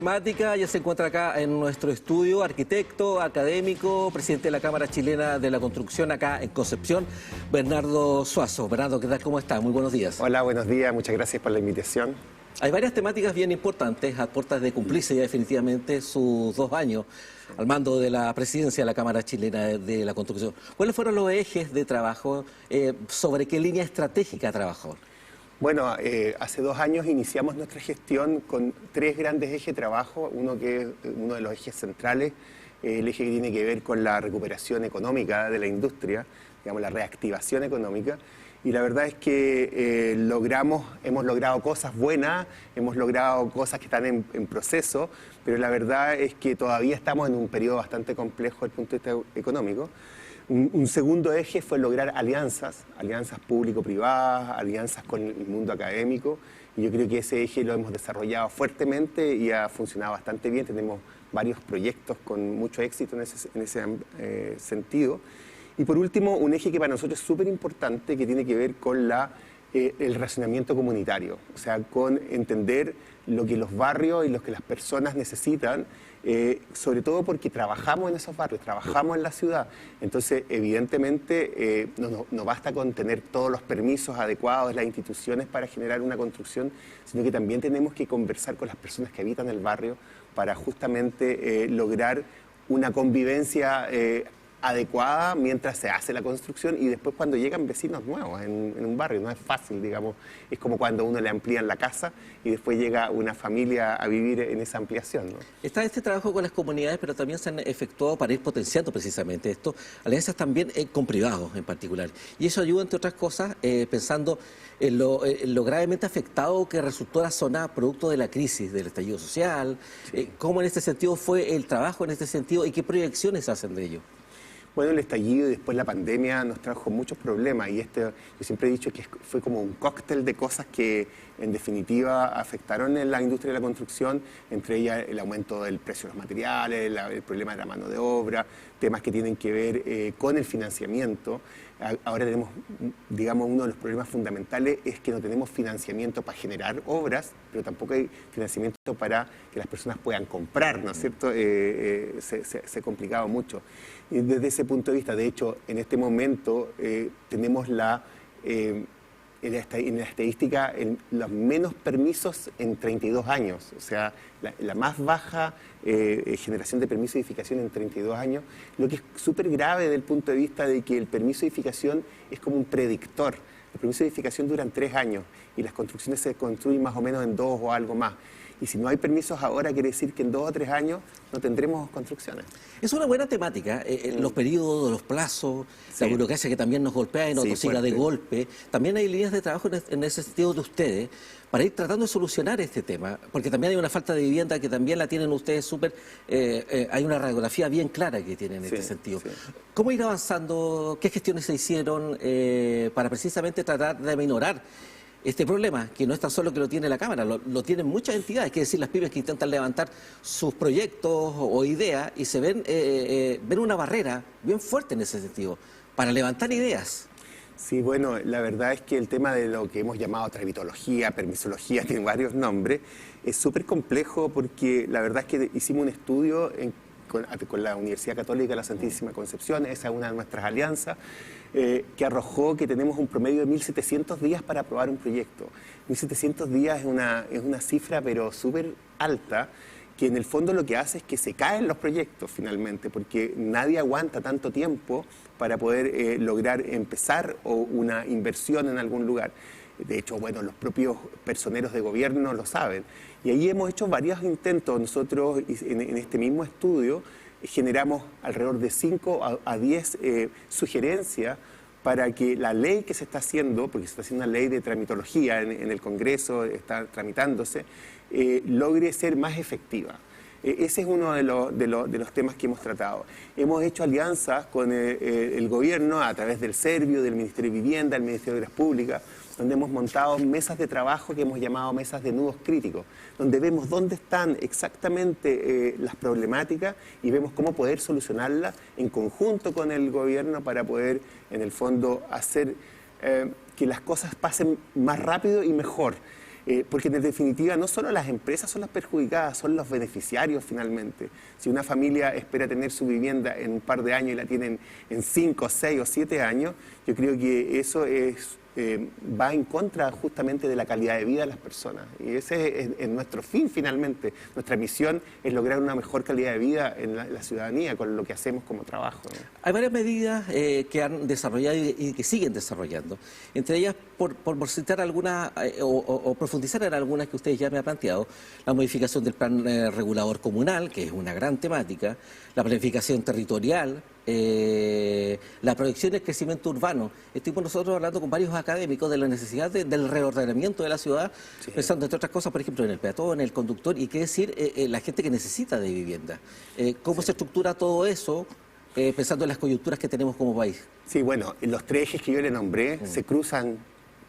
Temática, ya se encuentra acá en nuestro estudio, arquitecto, académico, presidente de la Cámara Chilena de la Construcción acá en Concepción, Bernardo Suazo. Bernardo, ¿qué tal? ¿Cómo está? Muy buenos días. Hola, buenos días, muchas gracias por la invitación. Hay varias temáticas bien importantes a puertas de cumplirse ya definitivamente sus 2 años al mando de la presidencia de la Cámara Chilena de la Construcción. ¿Cuáles fueron los ejes de trabajo? ¿Sobre qué línea estratégica trabajó? Bueno, hace 2 años iniciamos nuestra gestión con 3 grandes ejes de trabajo. Uno que es uno de los ejes centrales, el eje que tiene que ver con la recuperación económica de la industria, digamos la reactivación económica. Y la verdad es que hemos logrado cosas buenas, hemos logrado cosas que están en proceso, pero la verdad es que todavía estamos en un periodo bastante complejo desde el punto de vista económico. Un segundo eje fue lograr alianzas público-privadas, alianzas con el mundo académico, y yo creo que ese eje lo hemos desarrollado fuertemente y ha funcionado bastante bien. Tenemos varios proyectos con mucho éxito en ese sentido. Y por último, un eje que para nosotros es súper importante, que tiene que ver con el relacionamiento comunitario, o sea, con entender lo que los barrios y lo que las personas necesitan, sobre todo porque trabajamos en esos barrios, trabajamos en la ciudad. Entonces, evidentemente, no basta con tener todos los permisos adecuados de las instituciones para generar una construcción, sino que también tenemos que conversar con las personas que habitan el barrio para justamente lograr una convivencia adecuada mientras se hace la construcción y después cuando llegan vecinos nuevos en un barrio. No es fácil, digamos, es como cuando uno le amplían la casa y después llega una familia a vivir en esa ampliación, ¿no? Está este trabajo con las comunidades, pero también se han efectuado para ir potenciando precisamente esto, alianzas también con privados en particular. Y eso ayuda, entre otras cosas, pensando en lo gravemente afectado que resultó la zona producto de la crisis, del estallido social. Sí. ¿Cómo en este sentido fue el trabajo en este sentido y qué proyecciones hacen de ello? Bueno, el estallido y después la pandemia nos trajo muchos problemas y yo siempre he dicho que fue como un cóctel de cosas que en definitiva afectaron en la industria de la construcción, entre ellas el aumento del precio de los materiales, el problema de la mano de obra, temas que tienen que ver con el financiamiento. Ahora tenemos, digamos, uno de los problemas fundamentales es que no tenemos financiamiento para generar obras, pero tampoco hay financiamiento para que las personas puedan comprar, ¿no es cierto? Se ha complicado mucho. Y desde ese punto de vista, de hecho, en este momento tenemos en la estadística los menos permisos en 32 años, o sea, la más baja generación de permiso de edificación en 32 años, lo que es súper grave desde el punto de vista de que el permiso de edificación es como un predictor. Los permisos de edificación duran 3 años y las construcciones se construyen más o menos en 2 o algo más. Y si no hay permisos ahora, quiere decir que en 2 o 3 años no tendremos construcciones. Es una buena temática, los periodos, los plazos, sí. La burocracia que también nos golpea y nos siga de golpe. También hay líneas de trabajo en ese sentido de ustedes para ir tratando de solucionar este tema, porque también hay una falta de vivienda que también la tienen ustedes súper, hay una radiografía bien clara que tienen en este sentido. Sí. ¿Cómo ir avanzando? ¿Qué gestiones se hicieron para precisamente tratar de aminorar este problema, que no es tan solo que lo tiene la Cámara, lo tienen muchas entidades, es decir, las pymes que intentan levantar sus proyectos o ideas y se ven una barrera bien fuerte en ese sentido, para levantar ideas? Sí, bueno, la verdad es que el tema de lo que hemos llamado tramitología, permisología, tiene varios nombres, es súper complejo porque la verdad es que hicimos un estudio con la Universidad Católica de la Santísima Concepción, esa es una de nuestras alianzas, que arrojó que tenemos un promedio de 1.700 días para aprobar un proyecto. 1.700 días es una cifra pero súper alta, que en el fondo lo que hace es que se caen los proyectos finalmente, porque nadie aguanta tanto tiempo para poder lograr empezar una inversión en algún lugar. De hecho, bueno, los propios personeros de gobierno lo saben. Y ahí hemos hecho varios intentos. Nosotros en este mismo estudio generamos alrededor de 5 a 10 sugerencias para que la ley que se está haciendo, porque se está haciendo una ley de tramitología en el Congreso, está tramitándose, logre ser más efectiva. Ese es uno de los temas que hemos tratado. Hemos hecho alianzas con el gobierno a través del Servio, del Ministerio de Vivienda, del Ministerio de Obras Públicas, donde hemos montado mesas de trabajo que hemos llamado mesas de nudos críticos, donde vemos dónde están exactamente las problemáticas y vemos cómo poder solucionarlas en conjunto con el gobierno para poder, en el fondo, hacer que las cosas pasen más rápido y mejor. porque en definitiva no solo las empresas son las perjudicadas, son los beneficiarios finalmente. Si una familia espera tener su vivienda en un par de años y la tienen en 5, 6 o 7 años, yo creo que eso va en contra justamente de la calidad de vida de las personas. Y ese es nuestro fin finalmente. Nuestra misión es lograr una mejor calidad de vida en la ciudadanía con lo que hacemos como trabajo, ¿no? Hay varias medidas que han desarrollado y que siguen desarrollando. Entre ellas, por citar algunas o profundizar en algunas que ustedes ya me han planteado, la modificación del plan regulador comunal, que es una gran temática, la planificación territorial, la proyección del crecimiento urbano. Estuvimos nosotros hablando con varios académicos de la necesidad del reordenamiento de la ciudad, sí, pensando entre otras cosas, por ejemplo, en el peatón, en el conductor, y qué decir la gente que necesita de vivienda. ¿Cómo se estructura todo eso, pensando en las coyunturas que tenemos como país? Sí, bueno, los 3 ejes que yo le nombré se cruzan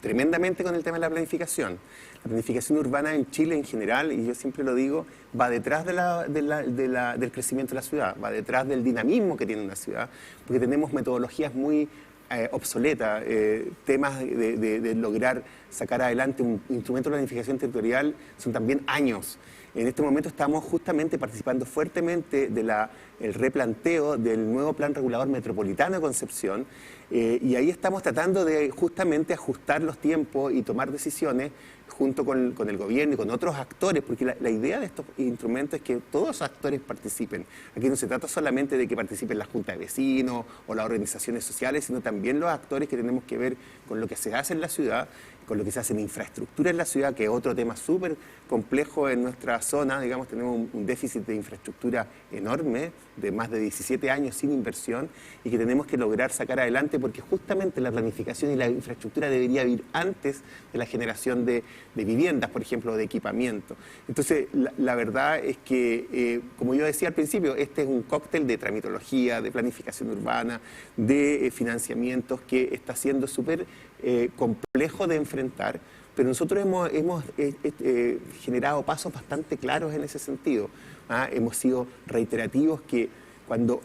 tremendamente con el tema de la planificación. La planificación urbana en Chile en general, y yo siempre lo digo, va detrás del crecimiento de la ciudad, va detrás del dinamismo que tiene una ciudad, porque tenemos metodologías muy obsoletas, temas de lograr sacar adelante un instrumento de planificación territorial son también años. En este momento estamos justamente participando fuertemente del replanteo del nuevo Plan Regulador Metropolitano de Concepción, y ahí estamos tratando de justamente ajustar los tiempos y tomar decisiones junto con el gobierno y con otros actores, porque la idea de estos instrumentos es que todos los actores participen. Aquí no se trata solamente de que participen la Junta de Vecinos o las organizaciones sociales, sino también los actores que tenemos que ver con lo que se hace en la ciudad, con lo que se hace en infraestructura en la ciudad, que es otro tema súper complejo en nuestra zona. Digamos, tenemos un déficit de infraestructura enorme, de más de 17 años sin inversión, y que tenemos que lograr sacar adelante, porque justamente la planificación y la infraestructura debería ir antes de la generación de viviendas, por ejemplo, de equipamiento. Entonces, la verdad es que, como yo decía al principio, este es un cóctel de tramitología, de planificación urbana, de financiamientos, que está siendo súper complejo de enfrentar, pero nosotros hemos generado pasos bastante claros en ese sentido. Hemos sido reiterativos que cuando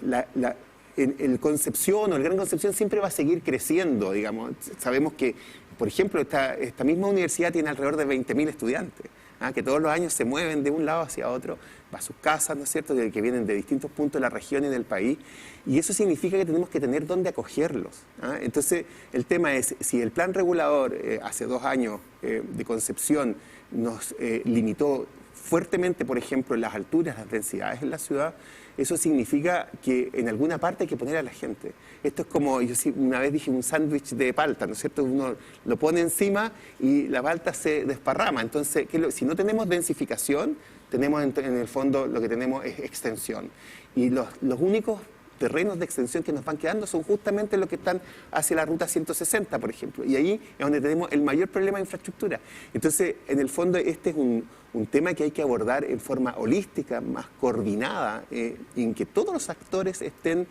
el Concepción o el Gran Concepción siempre va a seguir creciendo, digamos. Sabemos que, por ejemplo, esta misma universidad tiene alrededor de 20.000 estudiantes, que todos los años se mueven de un lado hacia otro, a sus casas, ¿no es cierto?, que vienen de distintos puntos de la región y del país, y eso significa que tenemos que tener dónde acogerlos. Entonces, el tema es, si el plan regulador hace 2 años de Concepción nos limitó fuertemente, por ejemplo, en las alturas, las densidades en la ciudad, eso significa que en alguna parte hay que poner a la gente. Esto es como, yo una vez dije, un sándwich de palta, ¿no es cierto? Uno lo pone encima y la palta se desparrama. Entonces, si no tenemos densificación, tenemos en el fondo lo que tenemos es extensión. Y los únicos terrenos de extensión que nos van quedando son justamente los que están hacia la ruta 160, por ejemplo, y ahí es donde tenemos el mayor problema de infraestructura. Entonces, en el fondo, este es un tema que hay que abordar en forma holística, más coordinada, en que todos los actores estén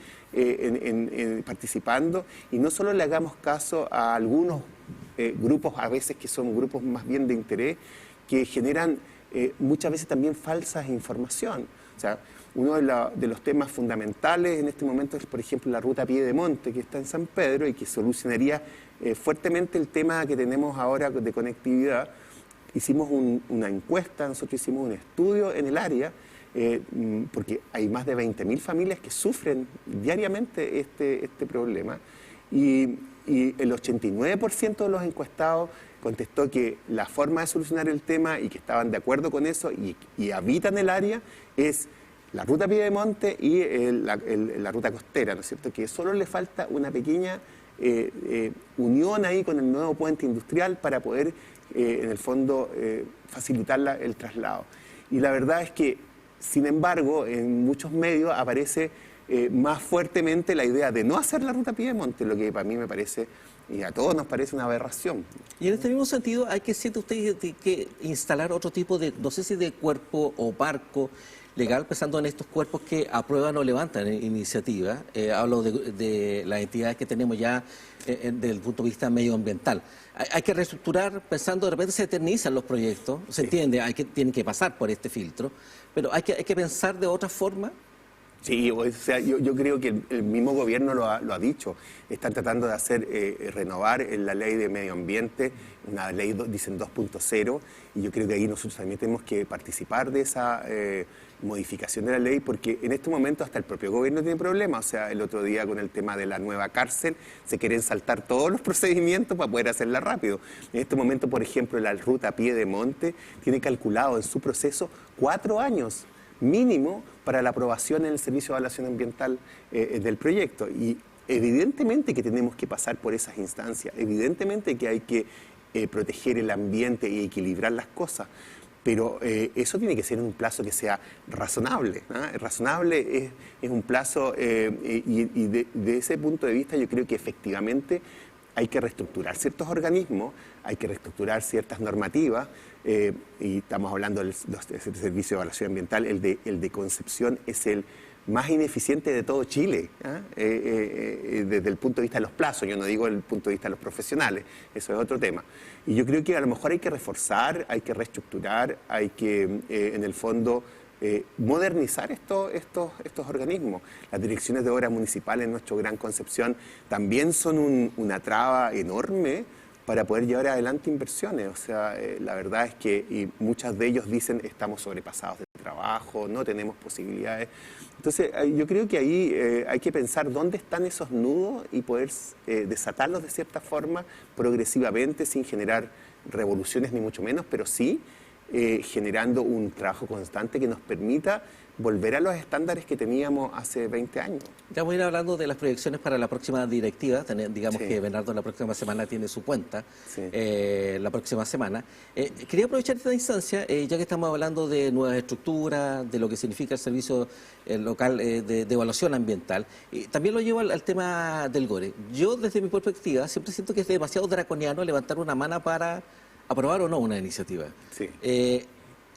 participando, y no solo le hagamos caso a algunos grupos, a veces que son grupos más bien de interés, que generan muchas veces también falsas información. O sea, uno de los temas fundamentales en este momento es, por ejemplo, la ruta Piedemonte, que está en San Pedro y que solucionaría fuertemente el tema que tenemos ahora de conectividad. Hicimos una encuesta, nosotros hicimos un estudio en el área, porque hay más de 20.000 familias que sufren diariamente este problema, y el 89% de los encuestados contestó que la forma de solucionar el tema, y que estaban de acuerdo con eso y habitan el área, es la ruta Piedemonte y la ruta costera, ¿no es cierto?, que solo le falta una pequeña unión ahí con el nuevo puente industrial para poder, en el fondo, facilitar el traslado. Y la verdad es que, sin embargo, en muchos medios aparece más fuertemente la idea de no hacer la ruta Piedemonte, lo que para mí me parece, y a todos nos parece, una aberración. Y en este mismo sentido, hay que, siente usted, que instalar otro tipo de, no sé si de cuerpo o marco legal, pensando en estos cuerpos que aprueban o levantan iniciativas. Hablo de las entidades que tenemos ya desde el punto de vista medioambiental. Hay que reestructurar, pensando, de repente se eternizan los proyectos, se entiende, tienen que pasar por este filtro, pero hay que pensar de otra forma. Sí, o sea, yo creo que el mismo gobierno lo ha dicho. Están tratando de hacer, renovar la ley de medio ambiente, una ley, dicen 2.0, y yo creo que ahí nosotros también tenemos que participar de esa modificación de la ley, porque en este momento hasta el propio gobierno tiene problemas. O sea, el otro día con el tema de la nueva cárcel, se quieren saltar todos los procedimientos para poder hacerla rápido. En este momento, por ejemplo, la ruta Piedemonte tiene calculado en su proceso 4 años mínimo para la aprobación en el Servicio de Evaluación Ambiental del proyecto. Y evidentemente que tenemos que pasar por esas instancias, evidentemente que hay que proteger el ambiente y equilibrar las cosas, pero eso tiene que ser en un plazo que sea razonable, ¿no? Razonable es un plazo, y de ese punto de vista yo creo que efectivamente hay que reestructurar ciertos organismos, hay que reestructurar ciertas normativas, y estamos hablando del Servicio de Evaluación Ambiental, el de Concepción es el más ineficiente de todo Chile, desde el punto de vista de los plazos. Yo no digo desde el punto de vista de los profesionales, eso es otro tema. Y yo creo que a lo mejor hay que reforzar, hay que reestructurar, hay que, en el fondo, modernizar estos organismos. Las direcciones de obras municipales en nuestro Gran Concepción también son una traba enorme para poder llevar adelante inversiones. O sea, la verdad es que y muchos de ellos dicen estamos sobrepasados de trabajo, no tenemos posibilidades. Entonces, yo creo que ahí hay que pensar dónde están esos nudos y poder desatarlos de cierta forma progresivamente, sin generar revoluciones ni mucho menos, pero sí generando un trabajo constante que nos permita volver a los estándares que teníamos hace 20 años. Ya vamos a ir hablando de las proyecciones para la próxima directiva. Digamos Sí. que Bernardo la próxima semana tiene su cuenta, Sí. la próxima semana. Quería aprovechar esta instancia, ya que estamos hablando de nuevas estructuras, de lo que significa el servicio local de evaluación ambiental. También lo llevo al tema del GORE. Yo, desde mi perspectiva, siempre siento que es demasiado draconiano levantar una mano para aprobar o no una iniciativa. Sí.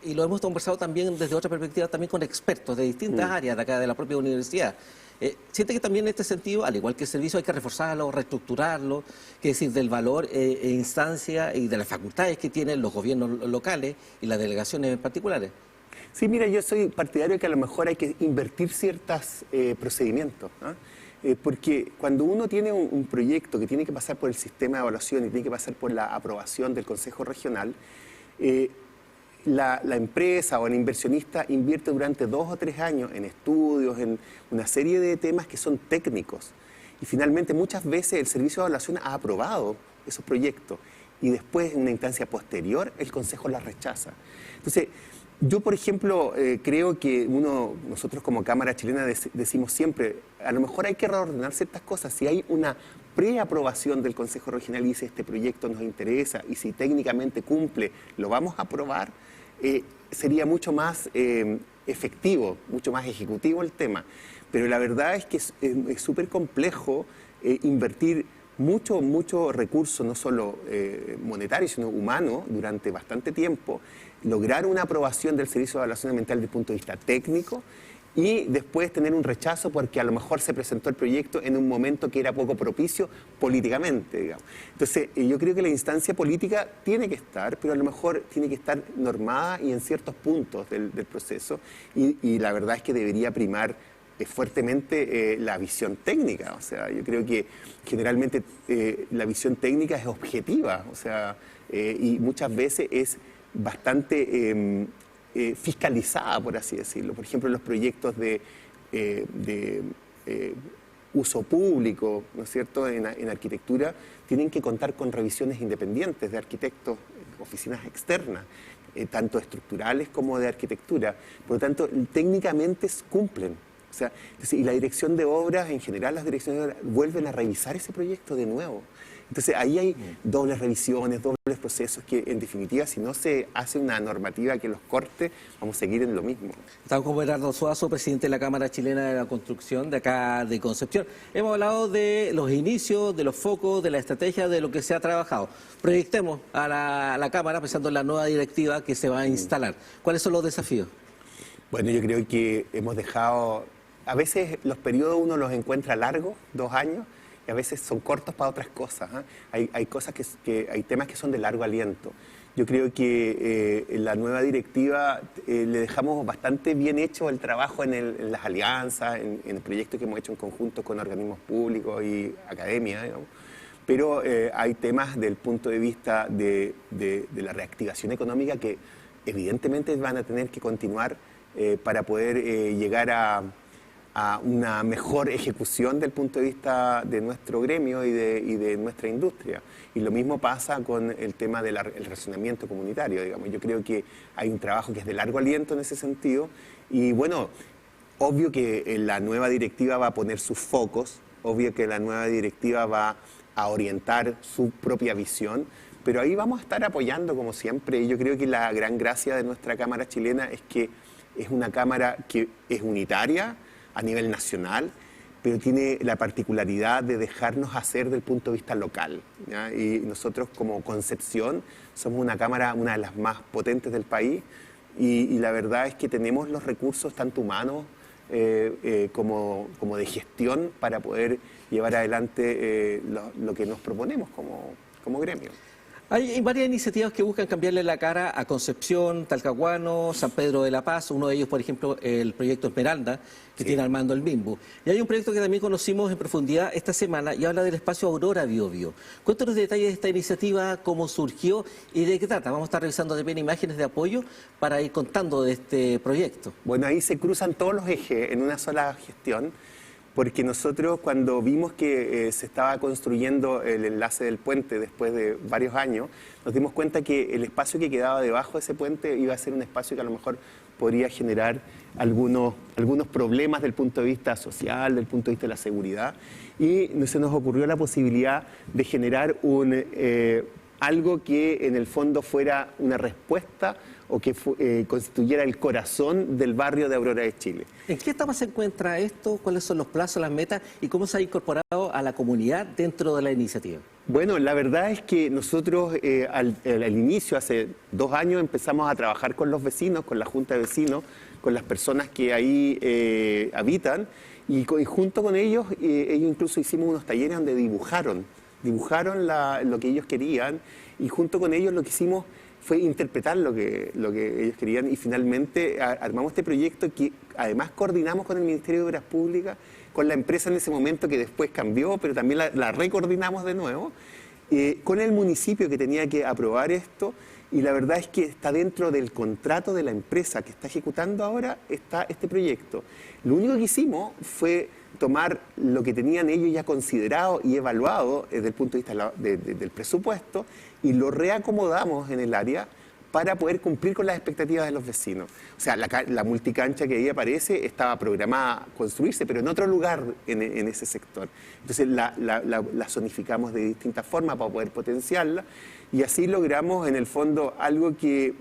Y lo hemos conversado también desde otra perspectiva, también con expertos de distintas áreas de acá, de la propia universidad. Siente que también en este sentido, al igual que el servicio, hay que reforzarlo, reestructurarlo, que es decir, del valor e instancia y de las facultades que tienen los gobiernos locales y las delegaciones en particulares. Sí, mira, yo soy partidario de que a lo mejor hay que invertir ciertos procedimientos, ¿no? Porque cuando uno tiene un proyecto que tiene que pasar por el sistema de evaluación y tiene que pasar por la aprobación del Consejo Regional, la empresa o el inversionista invierte durante 2 o 3 años en estudios, en una serie de temas que son técnicos. Y finalmente muchas veces el Servicio de Evaluación ha aprobado esos proyectos y después en una instancia posterior el Consejo las rechaza. Entonces, yo, por ejemplo, creo que nosotros como Cámara Chilena decimos siempre, a lo mejor hay que reordenar ciertas cosas. Si hay una preaprobación del Consejo Regional y dice este proyecto nos interesa y si técnicamente cumple, lo vamos a aprobar, sería mucho más efectivo, mucho más ejecutivo el tema. Pero la verdad es que es súper complejo invertir mucho recurso, no solo monetario, sino humano, durante bastante tiempo, lograr una aprobación del Servicio de Evaluación Ambiental desde el punto de vista técnico y después tener un rechazo porque a lo mejor se presentó el proyecto en un momento que era poco propicio políticamente, digamos. Entonces, yo creo que la instancia política tiene que estar, pero a lo mejor tiene que estar normada y en ciertos puntos del proceso y la verdad es que debería primar fuertemente la visión técnica. O sea, yo creo que generalmente la visión técnica es objetiva, o sea, y muchas veces es bastante fiscalizada, por así decirlo. Por ejemplo, los proyectos de uso público, ¿no es cierto?, en arquitectura, tienen que contar con revisiones independientes de arquitectos, oficinas externas, tanto estructurales como de arquitectura. Por lo tanto, técnicamente cumplen. O sea, y la dirección de obras, en general las direcciones de obras vuelven a revisar ese proyecto de nuevo. Entonces ahí hay dobles revisiones, dobles procesos que en definitiva si no se hace una normativa que los corte, vamos a seguir en lo mismo. Estamos con Bernardo Suazo, presidente de la Cámara Chilena de la Construcción de acá de Concepción. Hemos hablado de los inicios, de los focos, de la estrategia, de lo que se ha trabajado. Proyectemos a la Cámara pensando en la nueva directiva que se va a instalar. ¿Cuáles son los desafíos? Bueno, yo creo que hemos dejado, a veces los periodos uno los encuentra largos, 2 años, y a veces son cortos para otras cosas, ¿eh? Hay cosas hay temas que son de largo aliento. Yo creo que la nueva directiva le dejamos bastante bien hecho el trabajo en las alianzas, en el proyecto que hemos hecho en conjunto con organismos públicos y academia, digamos. Pero hay temas del punto de vista de la reactivación económica que evidentemente van a tener que continuar para poder llegar a una mejor ejecución del punto de vista de nuestro gremio y de nuestra industria. Y lo mismo pasa con el tema del relacionamiento comunitario, digamos. Yo creo que hay un trabajo que es de largo aliento en ese sentido y bueno, obvio que la nueva directiva va a poner sus focos, obvio que la nueva directiva va a orientar su propia visión, pero ahí vamos a estar apoyando como siempre y yo creo que la gran gracia de nuestra Cámara chilena es que es una Cámara que es unitaria a nivel nacional, pero tiene la particularidad de dejarnos hacer desde el punto de vista local, ¿ya? Y nosotros como Concepción somos una Cámara, una de las más potentes del país, y la verdad es que tenemos los recursos tanto humanos como de gestión para poder llevar adelante lo que nos proponemos como gremio. Hay varias iniciativas que buscan cambiarle la cara a Concepción, Talcahuano, San Pedro de la Paz. Uno de ellos, por ejemplo, el proyecto Esmeralda, que tiene al mando el MIMBU. Y hay un proyecto que también conocimos en profundidad esta semana y habla del espacio Aurora Biobío. Cuéntanos detalles de esta iniciativa, cómo surgió y de qué trata. Vamos a estar revisando también imágenes de apoyo para ir contando de este proyecto. Bueno, ahí se cruzan todos los ejes en una sola gestión, porque nosotros cuando vimos que se estaba construyendo el enlace del puente después de varios años, nos dimos cuenta que el espacio que quedaba debajo de ese puente iba a ser un espacio que a lo mejor podría generar algunos problemas del punto de vista social, del punto de vista de la seguridad, y se nos ocurrió la posibilidad de generar algo que en el fondo fuera una respuesta o que constituyera el corazón del barrio de Aurora de Chile. ¿En qué etapa se encuentra esto? ¿Cuáles son los plazos, las metas y cómo se ha incorporado a la comunidad dentro de la iniciativa? Bueno, la verdad es que nosotros al inicio, hace 2 años, empezamos a trabajar con los vecinos, con la Junta de Vecinos, con las personas que ahí habitan, y junto con ellos incluso hicimos unos talleres donde dibujaron lo que ellos querían, y junto con ellos lo que hicimos fue interpretar lo que ellos querían, y finalmente armamos este proyecto que además coordinamos con el Ministerio de Obras Públicas, con la empresa en ese momento que después cambió, pero también la recoordinamos de nuevo, con el municipio que tenía que aprobar esto, y la verdad es que está dentro del contrato de la empresa que está ejecutando ahora está este proyecto. Lo único que hicimos fue tomar lo que tenían ellos ya considerado y evaluado desde el punto de vista del presupuesto y lo reacomodamos en el área para poder cumplir con las expectativas de los vecinos. O sea, la multicancha que ahí aparece estaba programada a construirse, pero en otro lugar en ese sector. Entonces la zonificamos de distintas formas para poder potenciarla y así logramos en el fondo algo que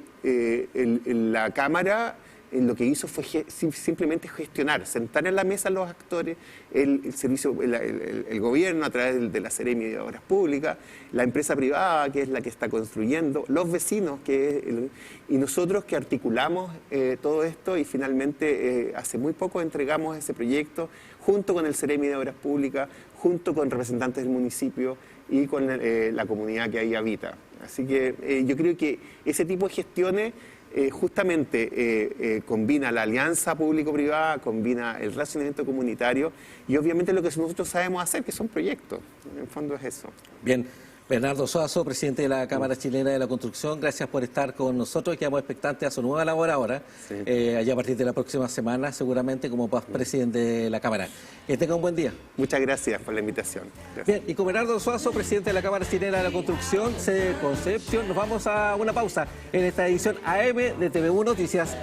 la Cámara lo que hizo fue simplemente gestionar, sentar en la mesa a los actores, el gobierno a través de la Seremi de Obras Públicas, la empresa privada que es la que está construyendo, los vecinos y nosotros que articulamos todo esto y finalmente hace muy poco entregamos ese proyecto junto con el Seremi de Obras Públicas, junto con representantes del municipio y con la comunidad que ahí habita. Así que yo creo que ese tipo de gestiones justamente combina la alianza público-privada, combina el relacionamiento comunitario y obviamente lo que nosotros sabemos hacer, que son proyectos. En el fondo es eso. Bien. Bernardo Suazo, presidente de la Cámara Chilena de la Construcción, gracias por estar con nosotros. Quedamos expectantes a su nueva labor ahora, allá a partir de la próxima semana, seguramente como presidente de la Cámara. Que tenga un buen día. Muchas gracias por la invitación. Gracias. Bien, y con Bernardo Suazo, presidente de la Cámara Chilena de la Construcción, sede Concepción, nos vamos a una pausa en esta edición AM de TV1 Noticias.